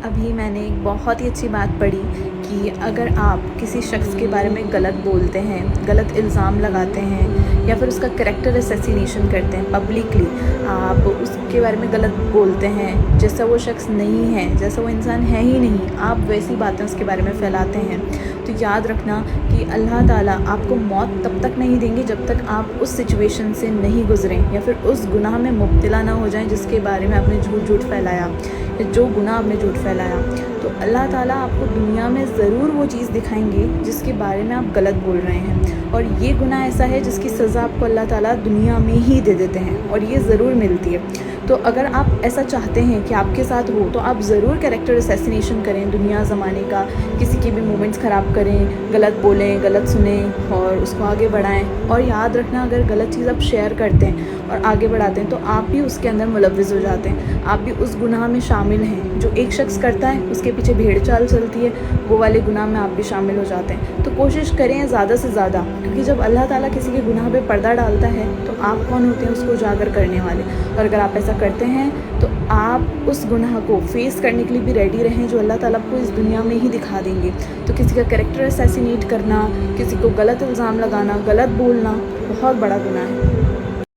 ابھی میں نے ایک بہت ہی اچھی بات پڑھی کہ اگر آپ کسی شخص کے بارے میں غلط بولتے ہیں، غلط الزام لگاتے ہیں یا پھر اس کا کریکٹر اسیسینیشن کرتے ہیں پبلکلی، آپ اس کے بارے میں غلط بولتے ہیں، جیسا وہ شخص نہیں ہے، جیسا وہ انسان ہے ہی نہیں، آپ ویسی باتیں اس کے بارے میں پھیلاتے ہیں، تو یاد رکھنا کہ اللہ تعالیٰ آپ کو موت تب تک نہیں دیں گے جب تک آپ اس سچویشن سے نہیں گزریں یا پھر اس گناہ میں مبتلا نہ ہو جائیں جس کے بارے میں آپ نے جھوٹ پھیلایا، جو گناہ آپ نے جھوٹ پھیلایا. تو اللہ تعالیٰ آپ کو دنیا میں ضرور وہ چیز دکھائیں گے جس کے بارے میں آپ غلط بول رہے ہیں، اور یہ گناہ ایسا ہے جس کی سزا آپ کو اللہ تعالیٰ دنیا میں ہی دے دیتے ہیں اور یہ ضرور ملتی ہے. تو اگر آپ ایسا چاہتے ہیں کہ آپ کے ساتھ ہو تو آپ ضرور کریکٹر اسیسینیشن کریں دنیا زمانے کا، کسی کے بھی مومنٹس خراب کریں، غلط بولیں، غلط سنیں اور اس کو آگے بڑھائیں. اور یاد رکھنا اگر غلط چیز آپ شیئر کرتے ہیں اور آگے بڑھاتے ہیں تو آپ بھی اس کے اندر ملوث ہو جاتے ہیں، آپ بھی اس گناہ میں شامل ہیں. جو ایک شخص کرتا ہے اس کے پیچھے بھیڑ چال چلتی ہے، وہ والے گناہ میں آپ بھی شامل ہو جاتے ہیں. تو کوشش کریں زیادہ سے زیادہ، کیونکہ جب اللہ تعالیٰ کسی کے گناہ پہ پردہ ڈالتا ہے تو آپ کون ہوتے ہیں اس کو اجاگر کرنے والے. اور اگر آپ ایسا کرتے ہیں تو آپ اس گناہ کو فیس کرنے کے لیے بھی ریڈی رہیں جو اللہ تعالیٰ کو اس دنیا میں ہی دکھا دیں گے. تو کسی کا کریکٹر اسیسینیٹ کرنا، کسی کو غلط الزام لگانا، غلط بولنا بہت بڑا گناہ ہے.